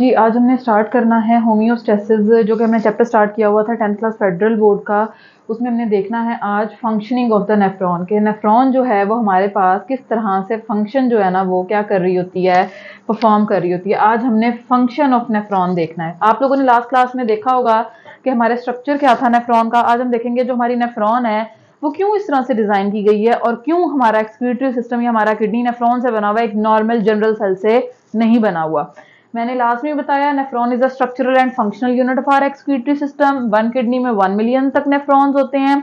जी, आज हमने स्टार्ट करना है होमियोस्टेसिस, जो कि हमने चैप्टर स्टार्ट किया हुआ था 10th क्लास फेडरल बोर्ड का। उसमें हमने देखना है आज फंक्शनिंग ऑफ द नेफ्रॉन, के नेफ्रॉन जो है वो हमारे पास किस तरह से फंक्शन जो है ना वो क्या कर रही होती है, परफॉर्म कर रही होती है। आज हमने फंक्शन ऑफ नेफ्रॉन देखना है। आप लोगों ने लास्ट क्लास में देखा होगा कि हमारे स्ट्रक्चर क्या था नेफ्रॉन का। आज हम देखेंगे जो हमारी नेफ्रॉन है वो क्यों इस तरह से डिजाइन की गई है और क्यों हमारा एक्सक्रीटरी सिस्टम या हमारा किडनी नेफ्रॉन से बना हुआ है, एक नॉर्मल जनरल सेल से नहीं बना हुआ। मैंने लास्ट में बताया nephron is a structural and functional unit of our excretory system. One kidney में 1 मिलियन तक नेफ्रॉन्स होते हैं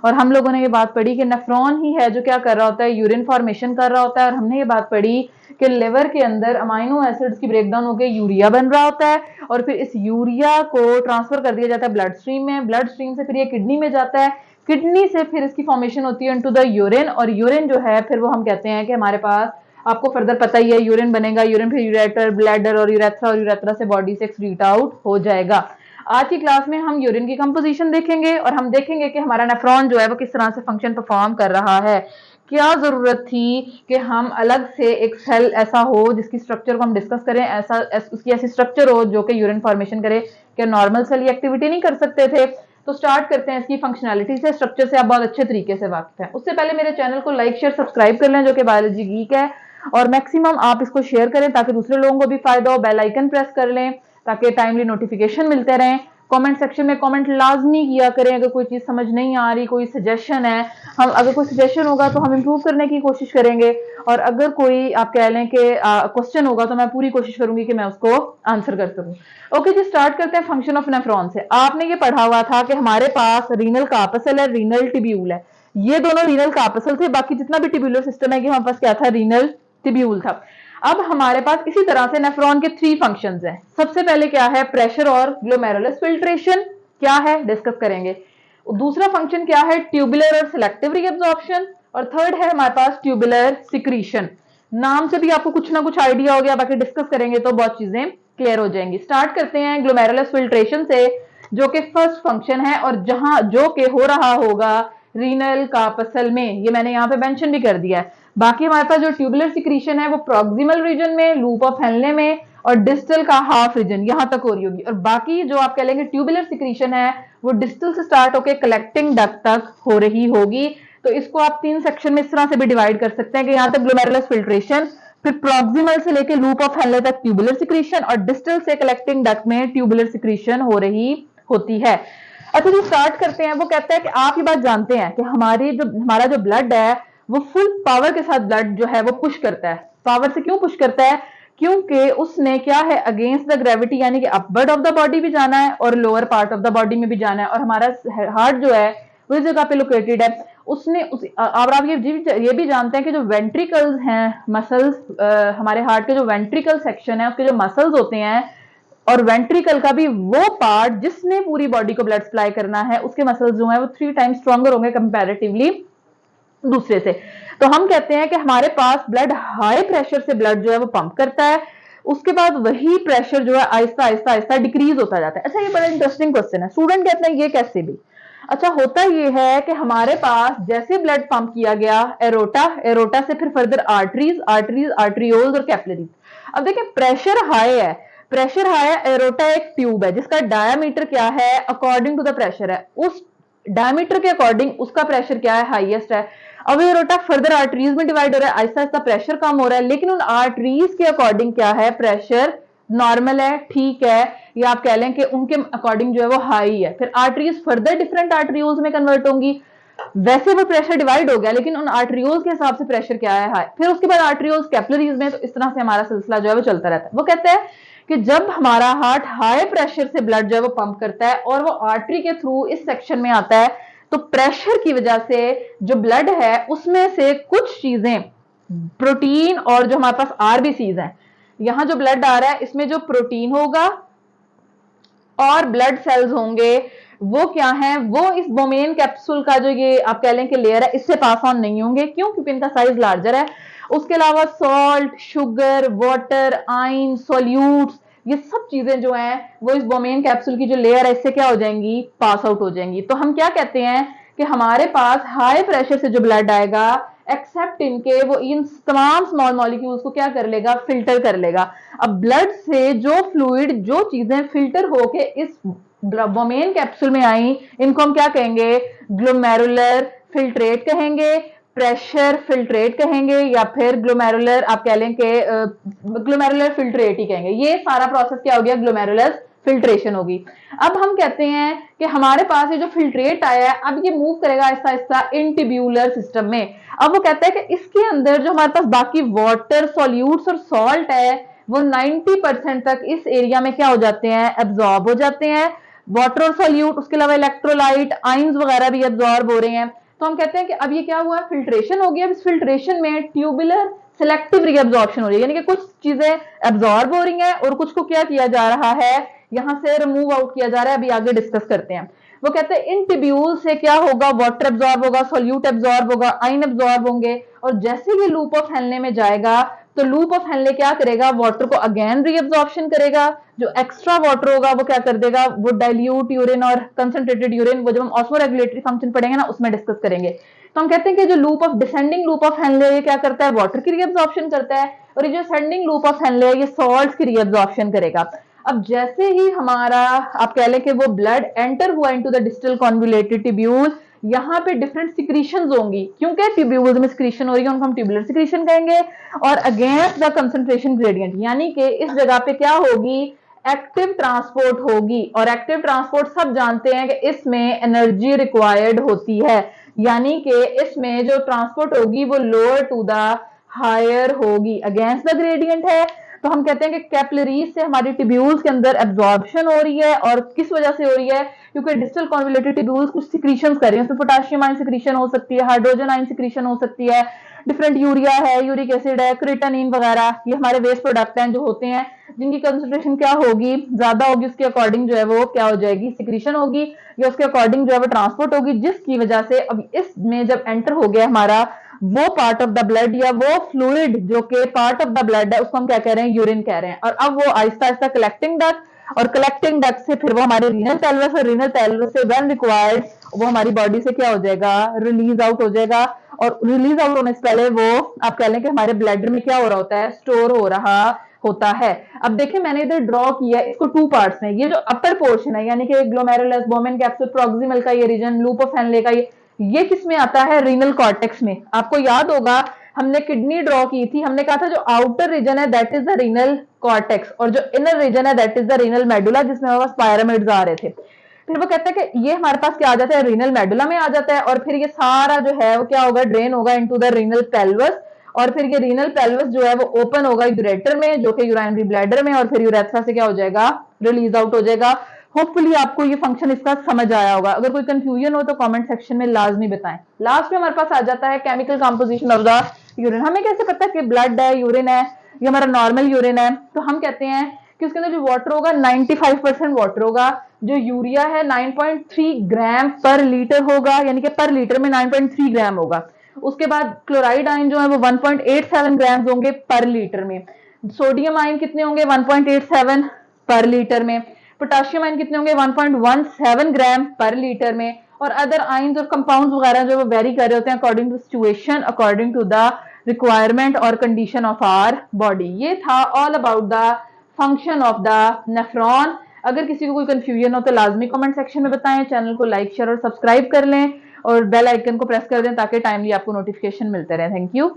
और हम लोगों ने ये बात पढ़ी कि नेफ्रॉन ही है जो क्या कर रहा होता है, यूरिन फॉर्मेशन कर रहा होता है। और हमने ये बात पढ़ी कि लिवर के अंदर अमाइनो एसिड्स की ब्रेकडाउन होकर यूरिया बन रहा होता है और फिर इस यूरिया को ट्रांसफर कर दिया जाता है ब्लड स्ट्रीम में। ब्लड स्ट्रीम से फिर ये किडनी में जाता है, किडनी से फिर इसकी फॉर्मेशन होती है इनटू द यूरिन, और यूरिन जो है फिर वो हम कहते हैं कि हमारे पास, आपको फर्दर पता ही है, यूरिन बनेगा, यूरिन फिर यूरेटर, ब्लैडर और यूरेथ्रा से बॉडी से एक्सक्रीट आउट हो जाएगा। आज की क्लास में हम यूरिन की कंपोजिशन देखेंगे और हम देखेंगे कि हमारा नेफ्रॉन जो है वो किस तरह से फंक्शन परफॉर्म कर रहा है। क्या जरूरत थी कि हम अलग से एक सेल ऐसा हो जिसकी स्ट्रक्चर को हम डिस्कस करें, ऐसा उसकी ऐसी स्ट्रक्चर हो जो कि यूरिन फॉर्मेशन करे। क्या नॉर्मल सेल ये एक्टिविटी नहीं कर सकते थे? तो स्टार्ट करते हैं इसकी फंक्शनैलिटी से। स्ट्रक्चर से आप बहुत अच्छे तरीके से वाकिफ हैं। उससे पहले मेरे चैनल को लाइक शेयर सब्सक्राइब कर लें जो कि बायोलॉजी गीक है, और मैक्सिमम आप इसको शेयर करें ताकि दूसरे लोगों को भी फायदा हो। बेल आइकन प्रेस कर लें ताकि टाइमली नोटिफिकेशन मिलते रहें। कमेंट सेक्शन में कमेंट लाजमी किया करें अगर कोई चीज समझ नहीं आ रही, कोई सजेशन है, हम अगर कोई सजेशन होगा तो हम इंप्रूव करने की कोशिश करेंगे, और अगर कोई आप कह लें कि क्वेश्चन होगा तो मैं पूरी कोशिश करूंगी कि मैं उसको आंसर कर सकूं। ओके जी, स्टार्ट करते हैं फंक्शन ऑफ नेफ्रॉन से। आपने ये पढ़ा हुआ था कि हमारे पास रीनल कार्पसल है, रीनल टिब्यूल है। ये दोनों रीनल कार्पसल थे, बाकी जितना भी टिब्यूलर सिस्टम है कि हमारे पास क्या था, रीनल टिब्यूल था। अब हमारे पास इसी तरह से नेफ्रॉन के 3 फंक्शंस हैं। सबसे पहले क्या है, प्रेशर और ग्लोमेरुलस फिल्ट्रेशन क्या है डिस्कस करेंगे। दूसरा फंक्शन क्या है, ट्यूबुलर और सिलेक्टिव रीअब्जॉर्प्शन, और थर्ड है हमारे पास ट्यूबुलर सिक्रीशन। नाम से भी आपको कुछ ना कुछ आइडिया हो गया, बाकी डिस्कस करेंगे तो बहुत चीजें क्लियर हो जाएंगी। स्टार्ट करते हैं ग्लोमेरुलस फिल्ट्रेशन से, जो कि फर्स्ट फंक्शन है और जहां जो कि हो रहा होगा रीनल कार्पसल में, ये मैंने यहाँ पे मेंशन भी कर दिया है। बाकी हमारे पास जो ट्यूबुलर सिक्रीशन है वो प्रॉक्सिमल रीजन में, लूप ऑफ हेनले में, और डिस्टल का हाफ रीजन यहां तक हो रही होगी। और बाकी जो आप कह लेंगे ट्यूबुलर सिक्रीशन है वो डिस्टल से स्टार्ट होकर कलेक्टिंग डक्ट तक हो रही होगी। तो इसको आप 3 सेक्शन में इस तरह से भी डिवाइड कर सकते हैं कि यहाँ तक ग्लोमेरुलस फिल्ट्रेशन, फिर प्रॉक्सिमल से लेकर लूप ऑफ हेनले तक ट्यूबुलर सिक्रीशन, और डिस्टल से कलेक्टिंग डक्ट में ट्यूबुलर सिक्रीशन हो रही होती है। अच्छा जी, स्टार्ट करते हैं। वो कहता है कि आप ये बात जानते हैं कि हमारा जो ब्लड है वो फुल पावर के साथ ब्लड जो है वो पुश करता है। पावर से क्यों पुश करता है? क्योंकि उसने क्या है, अगेंस्ट द ग्रेविटी, यानी कि अपवर्ड ऑफ द बॉडी भी जाना है और lower part of the body में भी जाना है। और हमारा हार्ट जो है वो इस जगह पे लोकेटेड है। उसने और आप ये भी जानते हैं कि जो वेंट्रिकल्स हैं, मसल्स, हमारे हार्ट के जो वेंट्रिकल सेक्शन है उसके जो मसल्स होते हैं, और वेंट्रिकल का भी वो पार्ट जिसने पूरी बॉडी को ब्लड सप्लाई करना है, उसके मसल्स जो है वो 3 टाइम्स स्ट्रॉन्गर होंगे कंपैरेटिवली दूसरे से। तो हम कहते हैं कि हमारे पास ब्लड हाई प्रेशर से ब्लड जो है वो पंप करता है, उसके बाद वही प्रेशर जो है आहिस्ता आहिस्ता आहिस्ता डिक्रीज होता जाता है। अच्छा, ये बड़ा इंटरेस्टिंग क्वेश्चन है, स्टूडेंट कहते हैं ये कैसे भी। अच्छा, होता ये है कि हमारे पास जैसे ब्लड पंप किया गया एरोटा, एरोटा से फिर फर्दर आर्टरीज, आर्टरीज आर्ट्रियोल्स और कैपिलरीज। अब देखिए प्रेशर हाई है, प्रेशर हाई है, एरोटा एक ट्यूब है जिसका डायामीटर क्या है, अकॉर्डिंग टू द प्रेशर है, उस डायमीटर के अकॉर्डिंग उसका प्रेशर क्या है, हाईएस्ट है। अब ये एरोटा फर्दर आर्टरीज में डिवाइड हो रहा है, आहिस्ता आहिस्ता प्रेशर कम हो रहा है, लेकिन उन आर्टरीज के अकॉर्डिंग क्या है, प्रेशर नॉर्मल है, ठीक है, या आप कह लें कि उनके अकॉर्डिंग जो है वो हाई है। फिर आर्टरीज फर्दर डिफरेंट आर्टरियोल्स में कन्वर्ट होंगी। वैसे वो प्रेशर डिवाइड हो गया लेकिन उन आर्टरियोल्स के हिसाब से प्रेशर क्या है, हाई। फिर उसके बाद आर्टरियोल्स कैपिलरीज में, तो इस तरह से हमारा सिलसिला जो है वो चलता रहता है। वो कहते हैं कि जब हमारा हार्ट हाई प्रेशर से ब्लड जो है वो पंप करता है और वो आर्टरी के थ्रू इस सेक्शन में आता है, तो प्रेशर की वजह से जो ब्लड है उसमें से कुछ चीजें, प्रोटीन और जो हमारे पास आरबीसीज हैं, यहां जो ब्लड आ रहा है इसमें जो प्रोटीन होगा और ब्लड सेल्स होंगे वो क्या है, वो इस बोमेन कैप्सूल का जो ये आप कह लें कि लेयर है इससे पास ऑन नहीं होंगे। क्यों? क्योंकि इनका साइज लार्जर है। उसके अलावा salt, sugar, water, ion, solutes, ये सब चीजें जो हैं वो इस बोमेन कैप्सूल की जो लेयर है इससे क्या हो जाएंगी, पास आउट हो जाएंगी। तो हम क्या कहते हैं कि हमारे पास हाई प्रेशर से जो ब्लड आएगा एक्सेप्ट इनके वो इन तमाम स्मॉल मॉलिक्यूल्स को क्या कर लेगा, फिल्टर कर लेगा। अब ब्लड से जो फ्लूइड, जो चीजें फिल्टर होके इस बोमेन कैप्सूल में आई, इनको हम क्या कहेंगे, ग्लोमेरुलर फिल्ट्रेट कहेंगे, प्रेशर फिल्ट्रेट कहेंगे, या फिर ग्लोमेरुलर आप कह लें कि ग्लोमेरुलर फिल्ट्रेट ही कहेंगे। ये सारा प्रोसेस क्या हो गया, ग्लोमेरुलर फिल्ट्रेशन होगी। अब हम कहते हैं कि हमारे पास ये जो फिल्ट्रेट आया है, अब ये मूव करेगा आहिस्ता आहिस्ता इंटिब्यूलर सिस्टम में। अब वो कहता है कि इसके अंदर जो हमारे पास बाकी वाटर, सॉल्यूट्स और सॉल्ट है, वो 90% तक इस एरिया में क्या हो जाते हैं, एब्जॉर्ब हो जाते हैं। वाटर और सॉल्यूट, उसके अलावा इलेक्ट्रोलाइट, आइंस वगैरह भी एब्जॉर्ब हो रहे हैं। तो हम कहते हैं कि अब ये क्या हुआ, फिल्ट्रेशन हो गया। इस फिल्ट्रेशन में ट्यूबुलर सिलेक्टिव रीअब्जॉर्प्शन हो रही है, यानी कि कुछ चीजें एब्जॉर्ब हो रही हैं और कुछ को क्या किया जा रहा है, यहां से रिमूव आउट किया जा रहा है। अभी आगे डिस्कस करते हैं। वो कहते हैं इन ट्यूब्यूल से क्या होगा, वाटर एब्जॉर्ब होगा, सॉल्यूट एब्जॉर्ब होगा, आइन एब्जॉर्ब होंगे, और जैसे ये लूप ऑफ हेनले में जाएगा तो लूप ऑफ हेनले क्या करेगा, वाटर को अगेन रीअब्जॉर्प्शन करेगा। जो एक्स्ट्रा वाटर होगा वो क्या कर देगा, वो डाइल्यूट यूरिन और कंसंट्रेटेड यूरिन, वो जब हम ऑस्मोरेगुलेटरी फंक्शन पढ़ेंगे ना उसमें डिस्कस करेंगे। तो हम कहते हैं कि जो loop of descending loop of Henle ये क्या करता है, वाटर की रीअब्जॉर्प्शन करता है, और ये जो असेंडिंग लूप ऑफ हेनले ये सॉल्ट्स की रीअब्जॉर्प्शन करेगा। अब जैसे ही हमारा आप कह लें कि वो ब्लड एंटर हुआ into the distal convoluted tubule, यहाँ पे डिफरेंट सिक्रीशंस होंगी, क्योंकि ट्यूब्यूल्स में सिक्रीशन हो रही है, उनको हम ट्यूबुलर सिक्रीशन कहेंगे। और अगेंस्ट द कंसंट्रेशन ग्रेडियंट, यानी कि इस जगह पे क्या होगी, एक्टिव ट्रांसपोर्ट होगी। और एक्टिव ट्रांसपोर्ट सब जानते हैं कि इसमें एनर्जी रिक्वायर्ड होती है, यानी कि इसमें जो ट्रांसपोर्ट होगी वो लोअर टू द हायर होगी, अगेंस्ट द ग्रेडियंट है। तो हम कहते हैं कि कैपिलरीज से हमारी ट्यूब्यूल्स के अंदर एब्जॉर्प्शन हो रही है, और किस वजह से हो रही है, क्योंकि डिस्टल कॉन्वुलेटेड ट्यूब्यूल्स कुछ सिक्रीशंस कर रही हैं। उसमें पोटेशियम आयन सिक्रीशन हो सकती है, हाइड्रोजन आयन सिक्रीशन हो सकती है, डिफरेंट यूरिया है, यूरिक एसिड है, क्रिएटिनिन वगैरह, ये हमारे वेस्ट प्रोडक्ट हैं जो होते हैं, जिनकी कंसंट्रेशन क्या होगी, ज्यादा होगी, उसके अकॉर्डिंग जो है वो क्या हो जाएगी, सिक्रीशन होगी, या उसके अकॉर्डिंग जो है वो ट्रांसपोर्ट होगी, जिसकी वजह से अब इसमें जब एंटर हो गया हमारा वो पार्ट ऑफ द ब्लड या वो फ्लूइड जो कि पार्ट ऑफ द ब्लड है, उसको हम क्या कह रहे हैं, यूरिन कह रहे हैं। और अब वो आहिस्ता आहिस्ता कलेक्टिंग डक्ट, और कलेक्टिंग डक्ट से फिर वो हमारे रीनल पेल्विस, और रीनल पेल्विस से व्हेन रिक्वायर्ड वो हमारी बॉडी से क्या हो जाएगा, रिलीज आउट हो जाएगा। और रिलीज आउट होने से पहले वो आप कह लें कि हमारे ब्लड में क्या हो रहा होता है, स्टोर हो रहा होता है। अब देखिए मैंने इधर ड्रॉ किया इसको टू पार्ट्स में। ये जो अपर पोर्शन है, यानी कि ग्लोमेरुलस, बोमेन कैप्सूल, प्रॉक्सिमल का ये रीजन, लूप ऑफ हेनले का ये किस में आता है, रीनल कॉर्टेक्स में। आपको याद होगा हमने किडनी ड्रॉ की थी, हमने कहा था जो आउटर रीजन है that is the renal cortex, और जो इनर रीजन है that is the renal medulla, जिसमें हमारे पास पायरामिड्स आ रहे थे। फिर वो कहता है कि ये हमारे पास क्या आ जाता है, रीनल मेडुला में आ जाता है, और फिर ये सारा जो है वो क्या होगा, ड्रेन होगा इनटू द रीनल पेल्विस, और फिर ये रीनल पेल्विस जो है वो ओपन होगा यूरेटर में, जो कि यूराइनरी ब्लैडर में, और फिर यूरेथ्रा से क्या हो जाएगा, रिलीज आउट हो जाएगा। होपफुली आपको ये फंक्शन इसका समझ आया होगा। अगर कोई कंफ्यूजन हो तो कमेंट सेक्शन में लाजमी बताएं। लास्ट में हमारे पास आ जाता है chemical composition of the urine. हमें कैसे पता है कि ब्लड है, यूरिन है, ये हमारा नॉर्मल यूरिन है? तो हम कहते हैं कि उसके अंदर जो वाटर होगा 95% वाटर होगा। जो यूरिया है 9.3 ग्राम पर लीटर होगा, यानी कि पर लीटर में 9.3 ग्राम होगा। उसके बाद क्लोराइड आयन जो है वो 1.87 ग्राम होंगे पर लीटर में। सोडियम आयन कितने होंगे, 1.87 पर लीटर में। पोटेशियम आयन कितने होंगे, 1.17 ग्राम पर लीटर में। और अदर आयन्स और कंपाउंड्स वगैरह जो वो वेरी कर रहे होते हैं according to situation, according to the requirement और कंडीशन ऑफ आवर बॉडी। ये था all about the function of the nephron. अगर किसी को कोई कंफ्यूजन हो तो लाजमी कमेंट सेक्शन में बताएं। चैनल को लाइक, शेयर और सब्सक्राइब कर लें, और बेल आइकन को प्रेस कर दें ताकि टाइमली आपको नोटिफिकेशन मिलते रहे। Thank you.